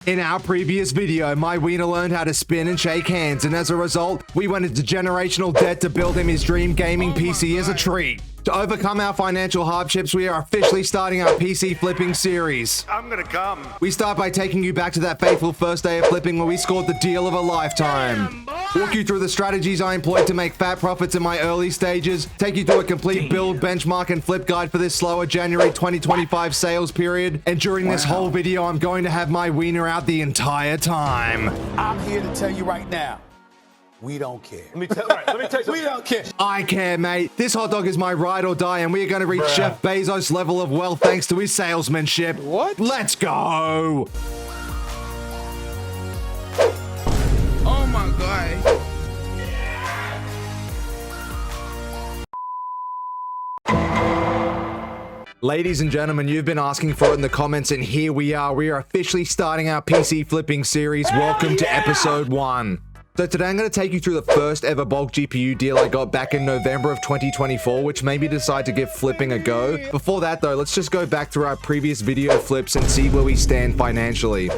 In our previous video, my wiener learned how to spin and shake hands, and as a result, we went into generational debt to build him his dream gaming PC as a treat. To overcome our financial hardships, we are officially starting our PC flipping series. I'm gonna come. We start by taking you back to that fateful first day of flipping where we scored the deal of a lifetime. Walk you through the strategies I employed to make fat profits in my early stages, take you through a complete build, benchmark, and flip guide for this slower January 2025 sales period. And during this whole video, I'm going to have my wiener out the entire time. I'm here to tell you right now, we don't care. Let me tell you something. We don't care. I care, mate. This hot dog is my ride or die, and we are going to reach Jeff Bezos' level of wealth thanks to his salesmanship. What? Let's go! Oh my god. Ladies and gentlemen, you've been asking for it in the comments, and here we are. We are officially starting our PC flipping series. Welcome to episode 1. So today I'm going to take you through the first ever bulk GPU deal I got back in November of 2024, which made me decide to give flipping a go. Before that though, let's just go back through our previous video flips and see where we stand financially.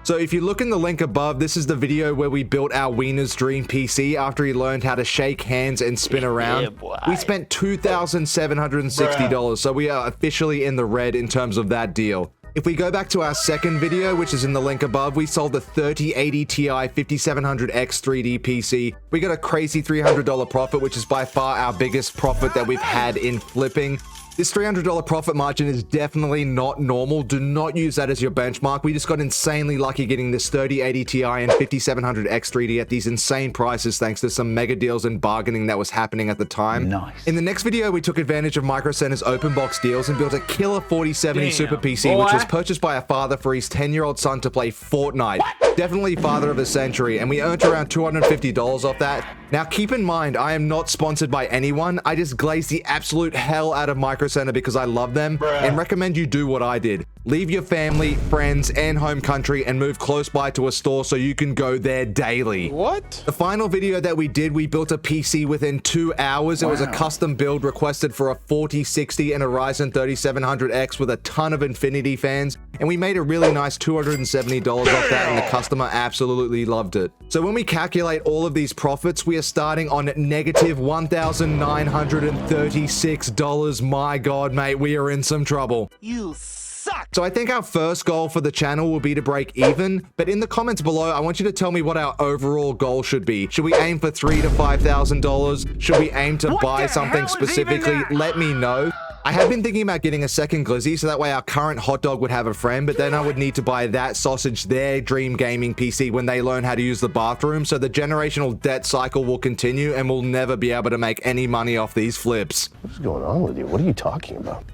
So if you look in the link above, this is the video where we built our wiener's dream PC after he learned how to shake hands and spin around. We spent $2,760, so we are officially in the red in terms of that deal. If we go back to our second video, which is in the link above, we sold the 3080 Ti 5700X 3D PC. We got a crazy $300 profit, which is by far our biggest profit that we've had in flipping. This $300 profit margin is definitely not normal. Do not use that as your benchmark. We just got insanely lucky getting this 3080 Ti and 5700X 3D at these insane prices thanks to some mega deals and bargaining that was happening at the time. Nice. In the next video, we took advantage of Micro Center's open box deals and built a killer 4070 Super PC, which was purchased by a father for his 10-year-old son to play Fortnite. Definitely father of a century, and we earned around $250 off that. Now keep in mind, I am not sponsored by anyone. I just glazed the absolute hell out of Micro Center because I love them and recommend you do what I did. Leave your family, friends, and home country and move close by to a store so you can go there daily. What? The final video that we did, we built a PC within 2 hours. It was a custom build requested for a 4060 and a Ryzen 3700X with a ton of Infinity fans, and we made a really nice $270 off that, and the customer absolutely loved it. So when we calculate all of these profits, we are starting on negative $1,936. My God, mate, we are in some trouble. You suck. So I think our first goal for the channel will be to break even, but in the comments below, I want you to tell me what our overall goal should be. Should we aim for $3,000 to $5,000? Should we aim to buy something specifically? Let me know. I have been thinking about getting a second glizzy, so that way our current hot dog would have a friend, but then I would need to buy that sausage their dream gaming PC when they learn how to use the bathroom, so the generational debt cycle will continue and we'll never be able to make any money off these flips. What's going on with you? What are you talking about?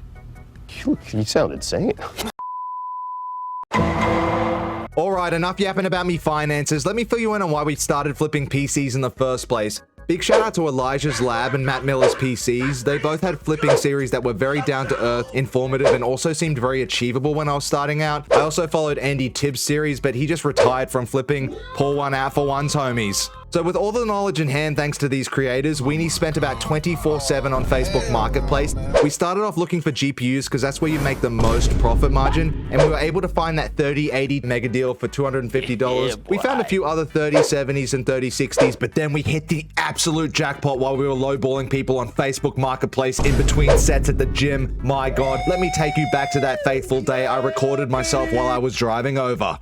You sound insane. Alright, enough yapping about me finances. Let me fill you in on why we started flipping PCs in the first place. Big shout out to Elijah's Lab and Matt Miller's PCs. They both had flipping series that were very down to earth, informative, and also seemed very achievable when I was starting out. I also followed Andy Tibbs' series, but he just retired from flipping. Pour one out for ones, homies. So with all the knowledge in hand thanks to these creators, Weenie spent about 24/7 on Facebook Marketplace. We started off looking for GPUs because that's where you make the most profit margin, and we were able to find that 3080 mega deal for $250. We found a few other 3070s and 3060s, but then we hit the absolute jackpot while we were lowballing people on Facebook Marketplace in between sets at the gym. My God, let me take you back to that fateful day I recorded myself while I was driving over.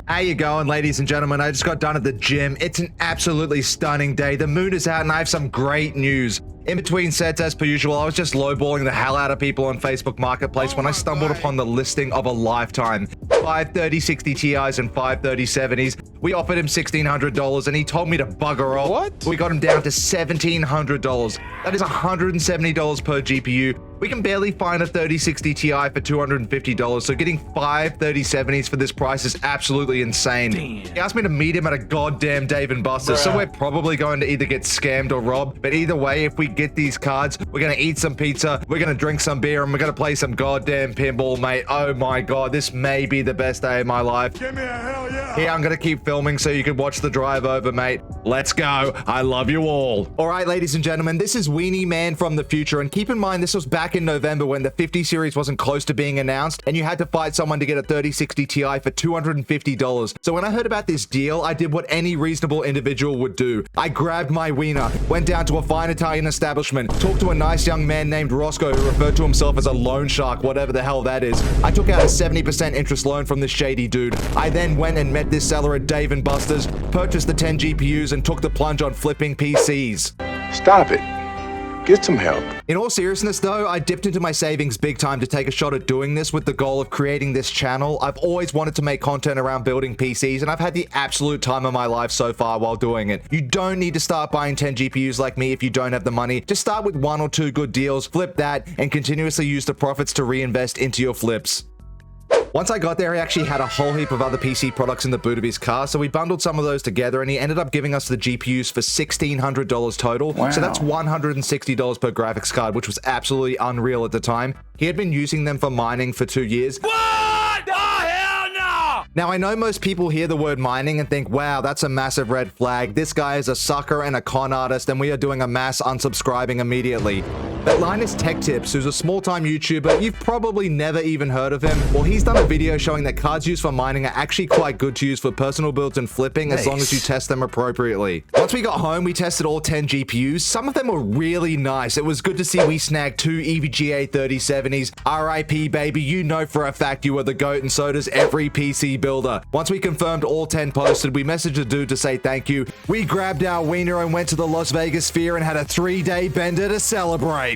How you going, ladies and gentlemen? I just got done at the gym. It's an absolutely stunning day. The moon is out and I have some great news. In between sets, as per usual, I was just lowballing the hell out of people on Facebook Marketplace when I stumbled upon the listing of a lifetime. 5 3060 Ti's and 5 3070s. We offered him $1,600 and he told me to bugger off. What? We got him down to $1,700. That is $170 per GPU. We can barely find a 3060 Ti for $250, so getting 5 3070s for this price is absolutely insane. Damn. He asked me to meet him at a goddamn Dave & Buster's, so we're probably going to either get scammed or robbed, but either way, if we get these cards, we're gonna eat some pizza, we're gonna drink some beer, and we're gonna play some goddamn pinball, mate. Oh my God, this may be the best day of my life. Give me a hell yeah. Here, I'm gonna keep filming so you can watch the drive over, mate. Let's go. I love you all. All right, ladies and gentlemen, this is Weenie Man from the future. And keep in mind, this was back in November when the 50 series wasn't close to being announced and you had to fight someone to get a 3060 Ti for $250. So when I heard about this deal, I did what any reasonable individual would do. I grabbed my wiener, went down to a fine Italian establishment, talked to a nice young man named Roscoe who referred to himself as a loan shark, whatever the hell that is. I took out a 70% interest loan from this shady dude. I then went and met this seller at Dave & Buster's, purchased the 10 GPUs and took the plunge on flipping PCs. Stop it. Get some help. In all seriousness though, I dipped into my savings big time to take a shot at doing this with the goal of creating this channel. I've always wanted to make content around building PCs and I've had the absolute time of my life so far while doing it. You don't need to start buying 10 GPUs like me if you don't have the money. Just start with 1 or 2 good deals, flip that, and continuously use the profits to reinvest into your flips. Once I got there, he actually had a whole heap of other PC products in the boot of his car, so we bundled some of those together and he ended up giving us the GPUs for $1,600 total. Wow. So that's $160 per graphics card, which was absolutely unreal at the time. He had been using them for mining for 2 years. What? Oh, hell no! Now, I know most people hear the word mining and think, wow, that's a massive red flag. This guy is a sucker and a con artist, and we are doing a mass unsubscribing immediately. But Linus Tech Tips, who's a small-time YouTuber, you've probably never even heard of him. Well, he's done a video showing that cards used for mining are actually quite good to use for personal builds and flipping, as long as you test them appropriately. Once we got home, we tested all 10 GPUs. Some of them were really nice. It was good to see we snagged 2 EVGA 3070s. RIP, baby, you know for a fact you are the GOAT, and so does every PC builder. Once we confirmed all 10 posted, we messaged a dude to say thank you. We grabbed our wiener and went to the Las Vegas Sphere and had a 3-day bender to celebrate.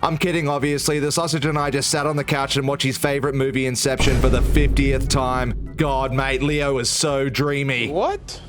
I'm kidding, obviously. The sausage and I just sat on the couch and watched his favorite movie, Inception, for the 50th time. God, mate, Leo is so dreamy. What?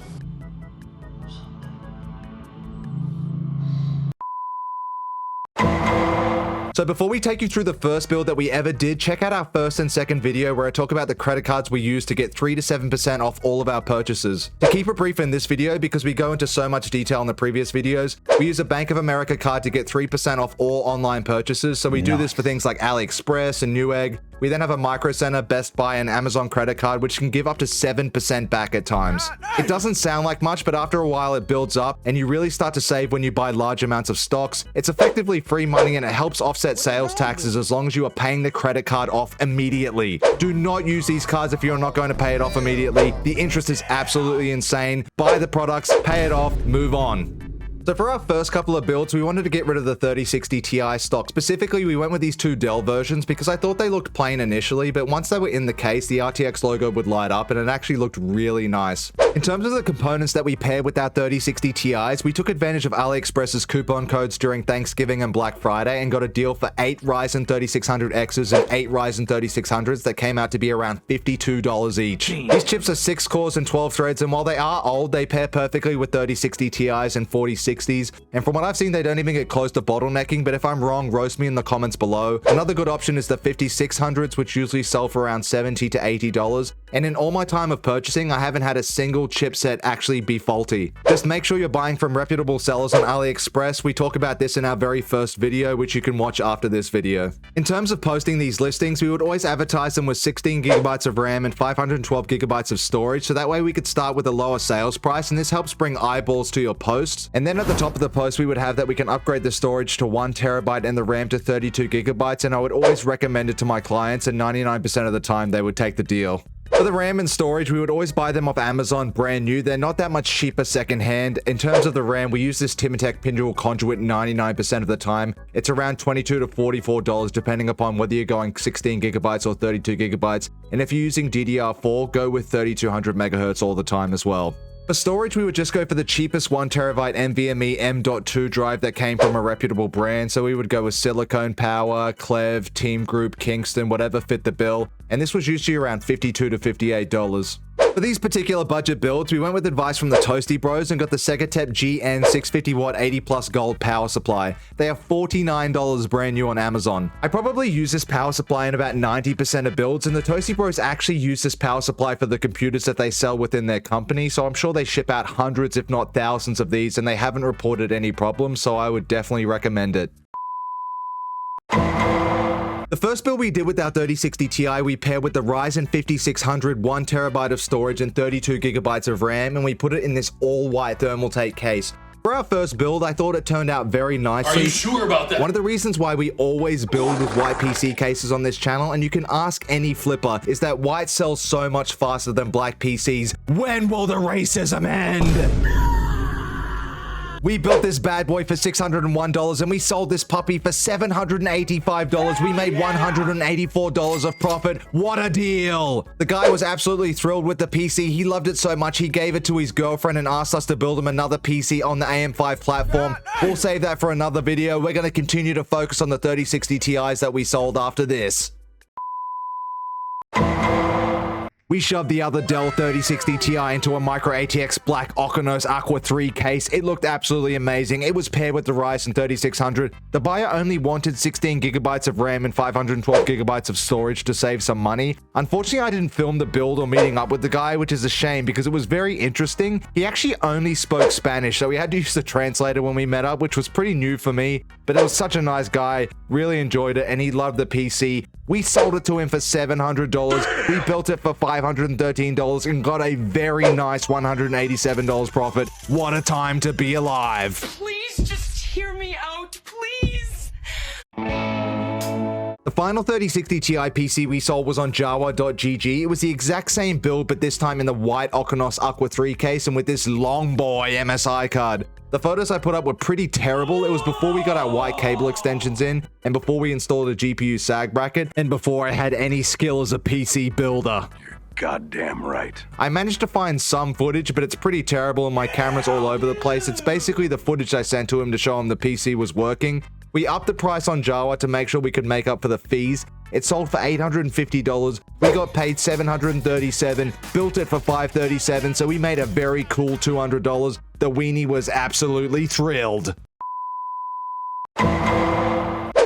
So before we take you through the first build that we ever did, check out our first and second video where I talk about the credit cards we use to get 3 to 7% off all of our purchases. To keep it brief in this video, because we go into so much detail in the previous videos, we use a Bank of America card to get 3% off all online purchases. So we do this for things like AliExpress and Newegg. We then have a Micro Center, Best Buy, and Amazon credit card, which can give up to 7% back at times. It doesn't sound like much, but after a while it builds up, and you really start to save when you buy large amounts of stocks. It's effectively free money, and it helps offset sales taxes as long as you are paying the credit card off immediately. Do not use these cards if you're not going to pay it off immediately. The interest is absolutely insane. Buy the products, pay it off, move on. So for our first couple of builds, we wanted to get rid of the 3060 Ti stock. Specifically, we went with these 2 Dell versions because I thought they looked plain initially, but once they were in the case, the RTX logo would light up and it actually looked really nice. In terms of the components that we paired with our 3060 Ti's, we took advantage of AliExpress's coupon codes during Thanksgiving and Black Friday and got a deal for 8 Ryzen 3600Xs and 8 Ryzen 3600s that came out to be around $52 each. These chips are 6 cores and 12 threads, and while they are old, they pair perfectly with 3060 Ti's and 4060. And from what I've seen, they don't even get close to bottlenecking, but if I'm wrong, roast me in the comments below. Another good option is the 5600s, which usually sell for around $70 to $80. And in all my time of purchasing, I haven't had a single chipset actually be faulty. Just make sure you're buying from reputable sellers on AliExpress. We talk about this in our very first video, which you can watch after this video. In terms of posting these listings, we would always advertise them with 16 gigabytes of RAM and 512 gigabytes of storage, so that way we could start with a lower sales price, and this helps bring eyeballs to your posts. And then at the top of the post, we would have that we can upgrade the storage to 1 terabyte and the RAM to 32 gigabytes, and I would always recommend it to my clients, and 99% of the time they would take the deal. For the RAM and storage, we would always buy them off Amazon brand new. They're not that much cheaper secondhand. In terms of the RAM, we use this Timatec Pindual conduit 99% of the time. It's around $22 to $44 depending upon whether you're going 16 gigabytes or 32 gigabytes. And if you're using DDR4, go with 3200 megahertz all the time as well. For storage, we would just go for the cheapest 1 terabyte NVMe M.2 drive that came from a reputable brand. So we would go with Silicon Power, Clev, Team Group, Kingston, whatever fit the bill. And this was usually around $52 to $58. For these particular budget builds, we went with advice from the Toasty Bros and got the Segatep GN 650 watt 80 plus gold power supply. They are $49 brand new on Amazon. I probably use this power supply in about 90% of builds, and the Toasty Bros actually use this power supply for the computers that they sell within their company, so I'm sure they ship out hundreds if not thousands of these, and they haven't reported any problems, so I would definitely recommend it. The The first build we did with our 3060 Ti, we paired with the Ryzen 5600, 1TB of storage and 32GB of RAM, and we put it in this all-white thermal take case. For our first build, I thought it turned out very nicely. Are you sure about that? One of the reasons why we always build with white PC cases on this channel, and you can ask any flipper, is that white sells so much faster than black PCs. When will the racism end? We built this bad boy for $601 and we sold this puppy for $785. We made $184 of profit. What a deal! The guy was absolutely thrilled with the PC. He loved it so much he gave it to his girlfriend and asked us to build him another PC on the AM5 platform. We'll save that for another video. We're going to continue to focus on the 3060 Ti's that we sold after this. We shoved the other Dell 3060 Ti into a Micro ATX Black Okeanos Aqua 3 case. It looked absolutely amazing. It was paired with the Ryzen 3600. The buyer only wanted 16GB of RAM and 512GB of storage to save some money. Unfortunately, I didn't film the build or meeting up with the guy, which is a shame because it was very interesting. He actually only spoke Spanish, so we had to use the translator when we met up, which was pretty new for me, but it was such a nice guy. Really enjoyed it, and he loved the PC. We sold it to him for $700. We built it for $513 and got a very nice $187 profit. What a time to be alive. Please just hear me out, please. The final 3060 Ti PC we sold was on Jawa.gg. It was the exact same build, but this time in the white Okeanos Aqua 3 case and with this long boy MSI card. The photos I put up were pretty terrible. It was before we got our white cable extensions in, and before we installed a GPU sag bracket, and before I had any skill as a PC builder. Goddamn right. I managed to find some footage, but it's pretty terrible and my camera's all over the place. It's basically the footage I sent to him to show him the PC was working. We upped the price on Jawa to make sure we could make up for the fees. It sold for $850. We got paid $737, built it for $537, so we made a very cool $200. The Weenie was absolutely thrilled.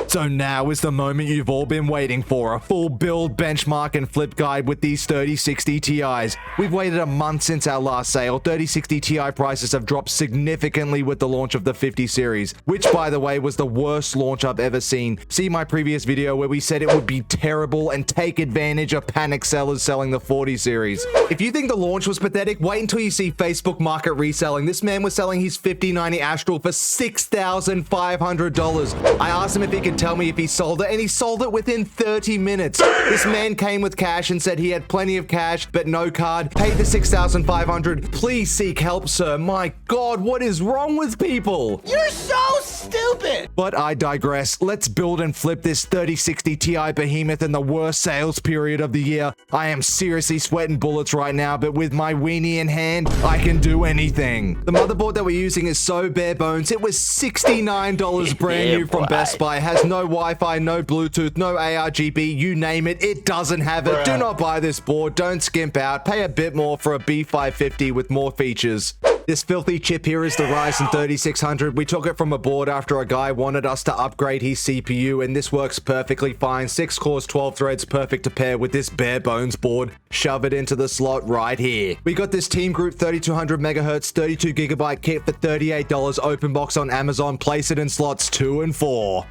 So now is the moment you've all been waiting for, a full build, benchmark, and flip guide with these 3060 Ti's. We've waited a month since our last sale. 3060 Ti prices have dropped significantly with the launch of the 50 series, which by the way was the worst launch I've ever seen. See my previous video where we said it would be terrible and take advantage of panic sellers selling the 40 series. If you think the launch was pathetic, wait until you see Facebook Market reselling. This man was selling his 5090 Astral for $6,500. I asked him if he could tell me if he sold it, and he sold it within 30 minutes. This man came with cash and said he had plenty of cash, but no card. Paid the $6,500. Please seek help, sir. My God, what is wrong with people? You're so stupid! But I digress. Let's build and flip this 3060 Ti behemoth in the worst sales period of the year. I am seriously sweating bullets right now, but with my Weenie in hand, I can do anything. The motherboard that we're using is so bare bones. It was $69 brand new from Best Buy. It has no Wi-Fi, no Bluetooth, no ARGB, you name it, it doesn't have it. Do not buy this board, don't skimp out, pay a bit more for a B550 with more features. This filthy chip here is the Ryzen 3600. We took it from a board after a guy wanted us to upgrade his CPU, and this works perfectly fine. 6 cores, 12 threads, perfect to pair with this bare bones board. Shove it into the slot right here. We got this Team Group 3200 MHz 32GB kit for $38 open box on Amazon. Place it in slots 2 and 4.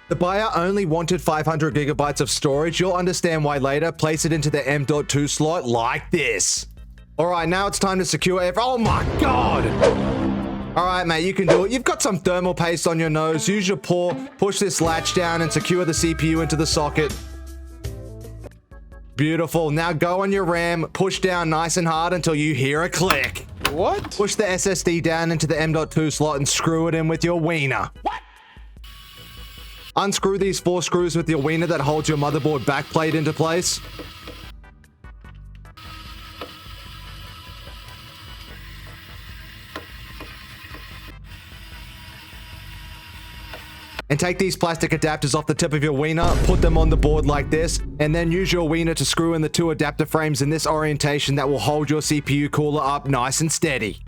The buyer only wanted 500GB of storage. You'll understand why later. Place it into the M.2 slot like this. All right, now it's time to secure oh my God. All right, mate, you can do it. You've got some thermal paste on your nose. Use your paw, push this latch down and secure the CPU into the socket. Beautiful. Now go on your RAM, push down nice and hard until you hear a click. What? Push the SSD down into the M.2 slot and screw it in with your wiener. What? Unscrew these 4 screws with your wiener that holds your motherboard backplate into place. And take these plastic adapters off the tip of your wiener, put them on the board like this, and then use your wiener to screw in the 2 adapter frames in this orientation that will hold your CPU cooler up nice and steady.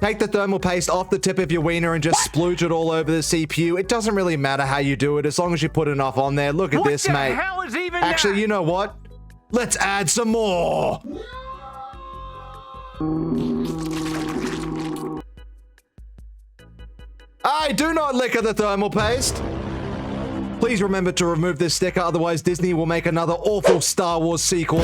Take the thermal paste off the tip of your wiener and just splooge it all over the CPU. It doesn't really matter how you do it as long as you put enough on there. Look at this, mate. Hell is even Actually, you know what? Let's add some more. Aye, do not lick at the thermal paste. Please remember to remove this sticker, otherwise Disney will make another awful Star Wars sequel.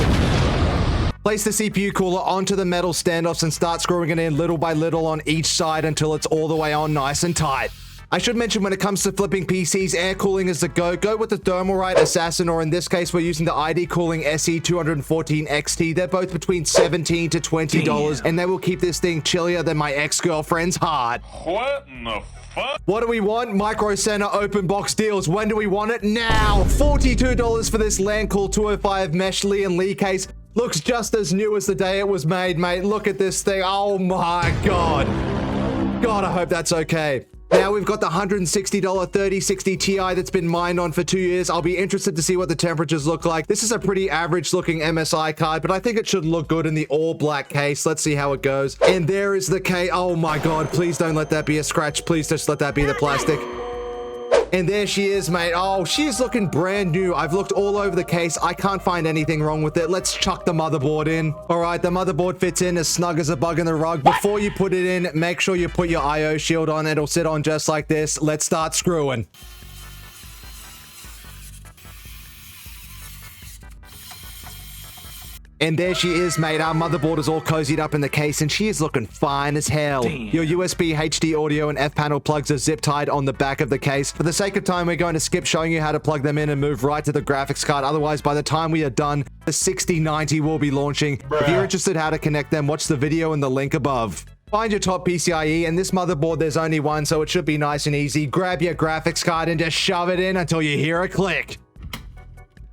Place the CPU cooler onto the metal standoffs and start screwing it in little by little on each side until it's all the way on nice and tight. I should mention when it comes to flipping PCs, air cooling is the go. Go with the Thermalright Assassin, or in this case, we're using the ID Cooling SE214 XT. They're both between $17 to $20, and they will keep this thing chillier than my ex-girlfriend's heart. What in the fuck? What do we want? Micro Center open box deals. When do we want it? Now! $42 for this LandCool 205 mesh Lee and Lee case. Looks just as new as the day it was made, mate. Look at this thing. Oh my God. God, I hope that's okay. Now we've got the $160 3060 Ti that's been mined on for 2 years. I'll be interested to see what the temperatures look like. This is a pretty average looking MSI card, but I think it should look good in the all black case. Let's see how it goes. And there is the case. Oh my God, please don't let that be a scratch. Please just let that be the plastic. And there she is, mate. Oh, she's looking brand new. I've looked all over the case. I can't find anything wrong with it. Let's chuck the motherboard in. All right, the motherboard fits in as snug as a bug in the rug. Before you put it in, make sure you put your IO shield on. It'll sit on just like this. Let's start screwing. And there she is, mate. Our motherboard is all cozied up in the case, and she is looking fine as hell. Damn. Your USB, HD audio, and F-panel plugs are zip-tied on the back of the case. For the sake of time, we're going to skip showing you how to plug them in and move right to the graphics card. Otherwise, by the time we are done, the 6090 will be launching. Bruh. If you're interested how to connect them, watch the video in the link above. Find your top PCIe, and this motherboard, there's only one, so it should be nice and easy. Grab your graphics card and just shove it in until you hear a click.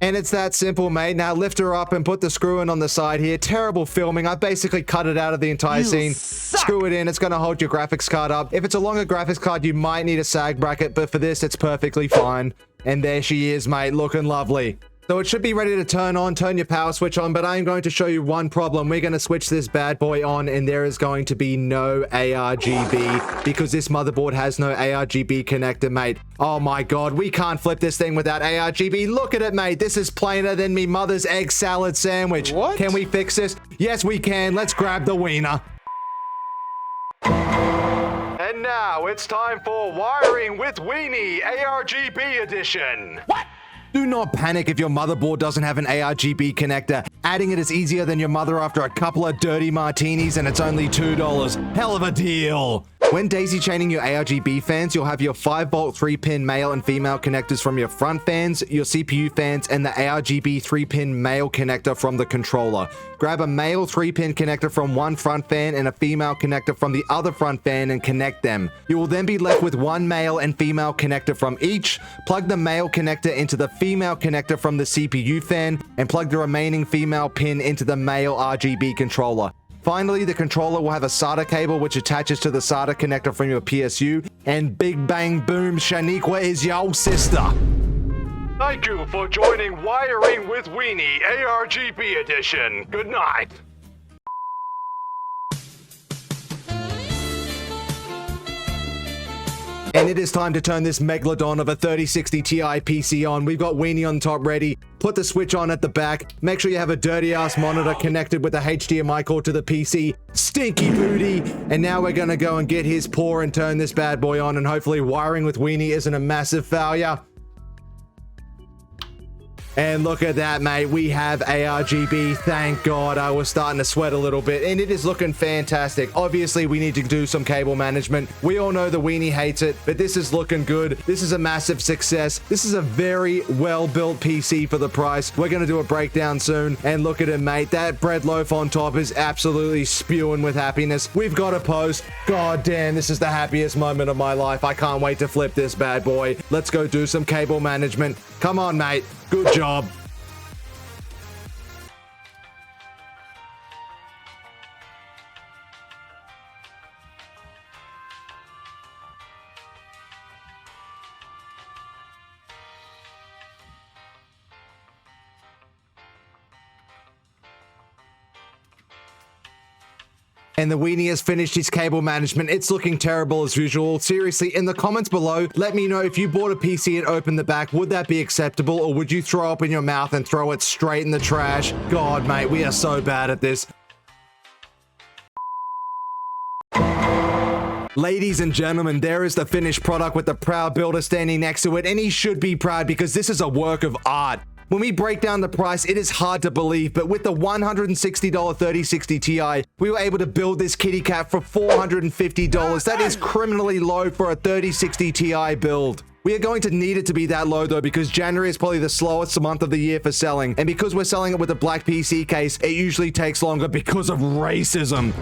And it's that simple, mate. Now lift her up and put the screw in on the side here. Terrible filming. I basically cut it out of the entire scene. Screw it in. It's going to hold your graphics card up. If it's a longer graphics card, you might need a sag bracket, but for this, it's perfectly fine. And there she is, mate, looking lovely. So it should be ready to turn on, turn your power switch on, but I'm going to show you one problem. We're going to switch this bad boy on, and there is going to be no ARGB because this motherboard has no ARGB connector, mate. Oh my God, we can't flip this thing without ARGB. Look at it, mate. This is plainer than me mother's egg salad sandwich. What? Can we fix this? Yes, we can. Let's grab the wiener. And now it's time for Wiring with Weenie ARGB edition. What? Do not panic if your motherboard doesn't have an ARGB connector. Adding it is easier than your mother after a couple of dirty martinis, and it's only $2. Hell of a deal. When daisy chaining your ARGB fans, you'll have your 5-volt 3-pin male and female connectors from your front fans, your CPU fans, and the ARGB 3-pin male connector from the controller. Grab a male 3-pin connector from one front fan and a female connector from the other front fan and connect them. You will then be left with one male and female connector from each. Plug the male connector into the female connector from the CPU fan and plug the remaining female pin into the male RGB controller. Finally, the controller will have a SATA cable which attaches to the SATA connector from your PSU, and big bang boom, Shaniqua is your sister. Thank you for joining Wiring with Weenie ARGB edition. Good night. And it is time to turn this megalodon of a 3060 Ti PC on. We've got Weenie on top ready. Put the switch on at the back. Make sure you have a dirty ass monitor connected with a HDMI cord to the PC. Stinky booty. And now we're gonna go and get his paw and turn this bad boy on, and hopefully Wiring with Weenie isn't a massive failure. And look at that, mate. We have ARGB. Thank God. I was starting to sweat a little bit, and it is looking fantastic. Obviously, we need to do some cable management. We all know the Weenie hates it, but this is looking good. This is a massive success. This is a very well-built PC for the price. We're going to do a breakdown soon, and look at it, mate. That bread loaf on top is absolutely spewing with happiness. We've got a post. God damn, this is the happiest moment of my life. I can't wait to flip this bad boy. Let's go do some cable management. Come on, mate. Good job. And the Weenie has finished his cable management. It's looking terrible as usual. Seriously, in the comments below, let me know if you bought a PC and opened the back, would that be acceptable, or would you throw up in your mouth and throw it straight in the trash? God, mate, we are so bad at this. Ladies and gentlemen, there is the finished product with the proud builder standing next to it, and he should be proud because this is a work of art. When we break down the price, it is hard to believe, but with the $160 3060 Ti, we were able to build this kitty cat for $450. That is criminally low for a 3060 Ti build. We are going to need it to be that low though, because January is probably the slowest month of the year for selling, and because we're selling it with a black PC case, it usually takes longer because of racism.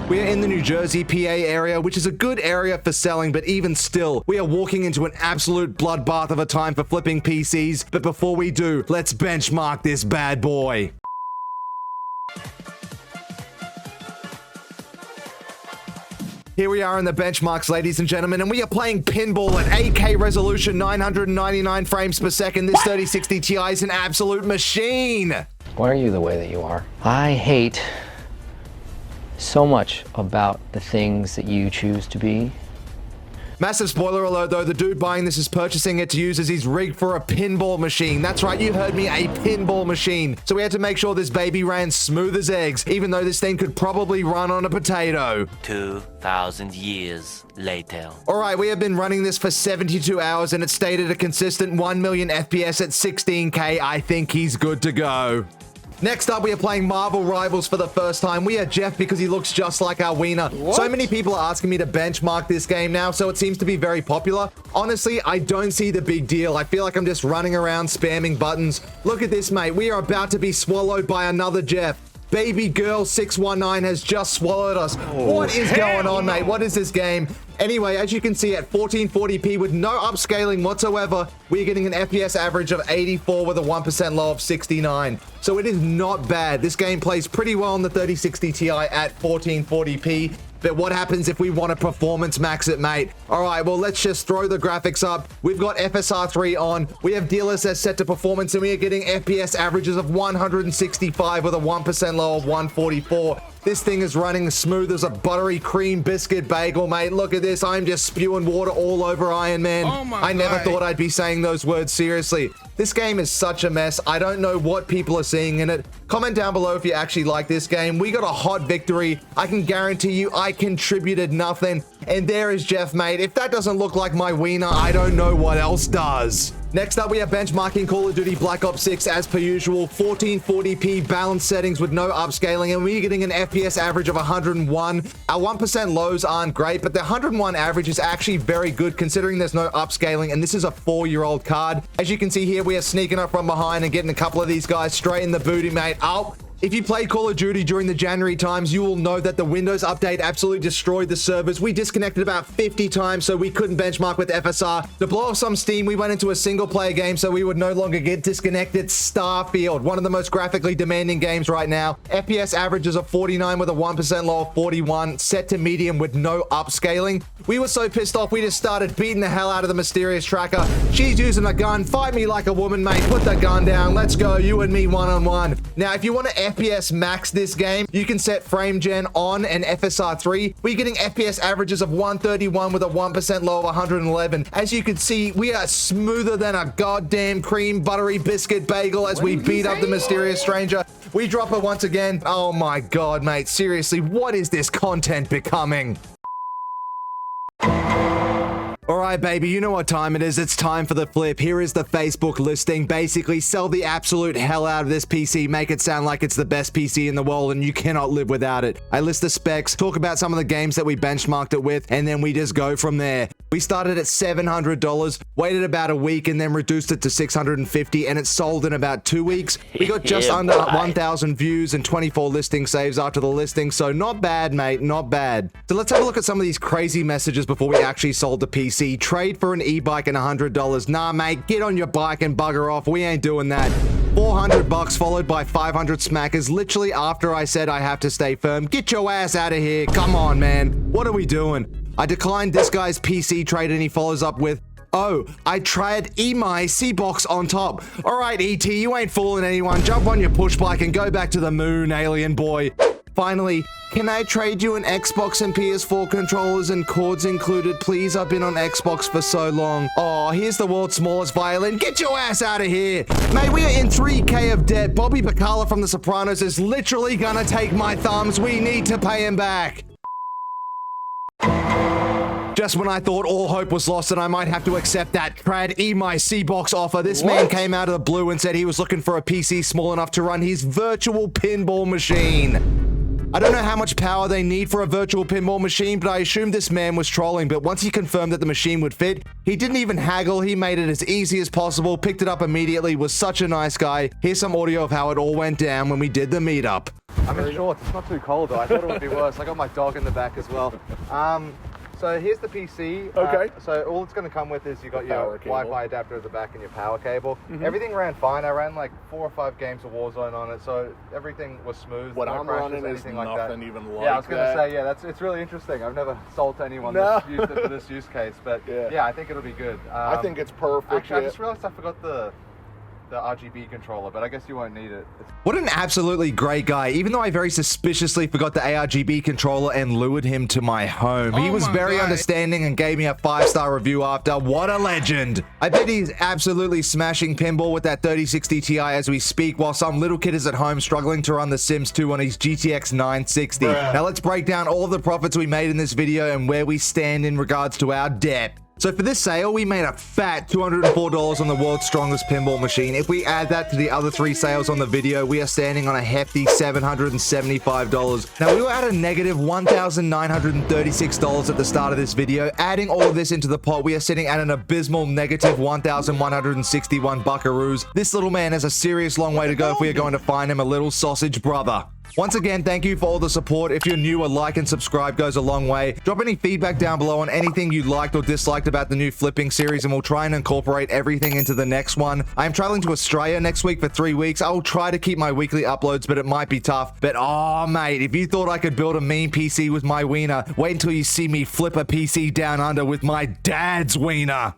We are in the New Jersey, PA area, which is a good area for selling, but even still, we are walking into an absolute bloodbath of a time for flipping PCs. But before we do, let's benchmark this bad boy. Here we are in the benchmarks, ladies and gentlemen, and we are playing pinball at 8K resolution, 999 frames per second. This 3060 Ti is an absolute machine. Why are you the way that you are? I hate so much about the things that you choose to be. Massive spoiler alert though, the dude buying this is purchasing it to use as his rig for a pinball machine. That's right, you heard me, a pinball machine. So we had to make sure this baby ran smooth as eggs, even though this thing could probably run on a potato. 2,000 years later. Alright, we have been running this for 72 hours and it stayed at a consistent 1 million FPS at 16K. I think he's good to go. Next up, we are playing Marvel Rivals for the first time. We are Jeff because he looks just like our wiener. So many people are asking me to benchmark this game now, so it seems to be very popular. Honestly, I don't see the big deal. I feel like I'm just running around spamming buttons. Look at this, mate. We are about to be swallowed by another Jeff. Baby girl 619 has just swallowed us. What is going on, mate? What is this game? Anyway, as you can see at 1440p with no upscaling whatsoever, we're getting an FPS average of 84 with a 1% low of 69. So it is not bad. This game plays pretty well on the 3060 Ti at 1440p. But what happens if we want to performance max it, mate? All right, well, let's just throw the graphics up. We've got FSR3 on. We have DLSS set to performance, and we are getting FPS averages of 165 with a 1% low of 144. This thing is running smooth as a buttery cream biscuit bagel, mate. Look at this. I'm just spewing water all over Iron Man. I never thought I'd be saying those words seriously. This game is such a mess. I don't know what people are seeing in it. Comment down below if you actually like this game. We got a hot victory. I can guarantee you I contributed nothing. And there is Jeff, mate. If that doesn't look like my wiener, I don't know what else does. Next up, we are benchmarking Call of Duty Black Ops 6 as per usual, 1440p balanced settings with no upscaling, and we're getting an FPS average of 101. Our 1% lows aren't great, but the 101 average is actually very good considering there's no upscaling, and this is a 4-year-old card. As you can see here, we are sneaking up from behind and getting a couple of these guys straight in the booty, mate. Oh! If you played Call of Duty during the January times, you will know that the Windows update absolutely destroyed the servers. We disconnected about 50 times, so we couldn't benchmark with FSR. To blow off some steam, we went into a single-player game, so we would no longer get disconnected. Starfield, one of the most graphically demanding games right now. FPS averages of 49 with a 1% low of 41, set to medium with no upscaling. We were so pissed off, we just started beating the hell out of the mysterious tracker. She's using a gun. Fight me like a woman, mate. Put the gun down. Let's go. You and me one-on-one. Now, if you want to FPS max this game, you can set frame gen on and FSR3. We're getting FPS averages of 131 with a 1% low of 111. As you can see, we are smoother than a goddamn cream buttery biscuit bagel as we beat up the mysterious stranger. We drop her once again. Oh my god, mate. Seriously, what is this content becoming? Alright, baby, you know what time it is. It's time for the flip. Here is the Facebook listing. Basically, sell the absolute hell out of this PC, make it sound like it's the best PC in the world, and you cannot live without it. I list the specs, talk about some of the games that we benchmarked it with, and then we just go from there. We started at $700, waited about a week, and then reduced it to $650, and it sold in about 2 weeks. We got just under 1,000 views and 24 listing saves after the listing, so not bad, mate, not bad. So let's have a look at some of these crazy messages before we actually sold the PC. Trade for an e-bike and $100. Nah, mate, get on your bike and bugger off. We ain't doing that. $400 followed by 500 smackers literally after I said I have to stay firm. Get your ass out of here. Come on, man. What are we doing? I declined this guy's PC trade and he follows up with, oh, I tried EMI C-Box on top. All right, ET, you ain't fooling anyone. Jump on your push bike and go back to the moon, alien boy. Finally, can I trade you an Xbox and PS4 controllers and cords included, please? I've been on Xbox for so long. Oh, here's the world's smallest violin. Get your ass out of here. Mate, we are in 3K of debt. Bobby Bacala from The Sopranos is literally gonna take my thumbs. We need to pay him back. Just when I thought all hope was lost and I might have to accept that trad E-My-C box offer, this man came out of the blue and said he was looking for a PC small enough to run his virtual pinball machine. I don't know how much power they need for a virtual pinball machine, but I assumed this man was trolling. But once he confirmed that the machine would fit, he didn't even haggle. He made it as easy as possible, picked it up immediately, was such a nice guy. Here's some audio of how it all went down when we did the meetup. I'm in shorts. It's not too cold though. I thought it would be worse. I got my dog in the back as well. So here's the PC. Okay. So all it's going to come with is you got your Wi-Fi adapter at the back and your power cable. Everything ran fine. I ran like 4 or 5 games of Warzone on it, so everything was smooth. What no I'm crashes, running is anything like nothing that. even like Yeah, I was going to that. say, it's really interesting. I've never sold to anyone that's used it for this use case, but yeah, I think it'll be good. I think it's perfect. Actually, I just realized I forgot the RGB controller, but I guess you won't need it. What an absolutely great guy. Even though I very suspiciously forgot the ARGB controller and lured him to my home. He was very understanding and gave me a 5-star review after. What a legend. I bet he's absolutely smashing pinball with that 3060 Ti as we speak, while some little kid is at home struggling to run The Sims 2 on his GTX 960. Now let's break down all of the profits we made in this video and where we stand in regards to our debt. So for this sale, we made a fat $204 on the world's strongest pinball machine. If we add that to the other 3 sales on the video, we are standing on a hefty $775. Now, we were at a negative $1,936 at the start of this video. Adding all of this into the pot, we are sitting at an abysmal negative 1,161 buckaroos. This little man has a serious long way to go if we are going to find him a little sausage brother. Once again, thank you for all the support. If you're new, a like and subscribe goes a long way. Drop any feedback down below on anything you liked or disliked about the new flipping series, and we'll try and incorporate everything into the next one. I am traveling to Australia next week for 3 weeks. I will try to keep my weekly uploads, but it might be tough. But oh, mate, if you thought I could build a mean PC with my wiener, wait until you see me flip a PC down under with my dad's wiener.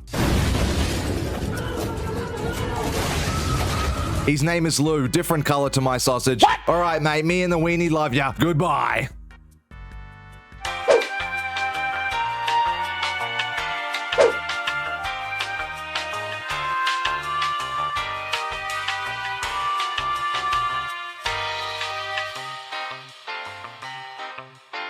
His name is Lou, different color to my sausage. All right, mate, me and the weenie love ya. Goodbye.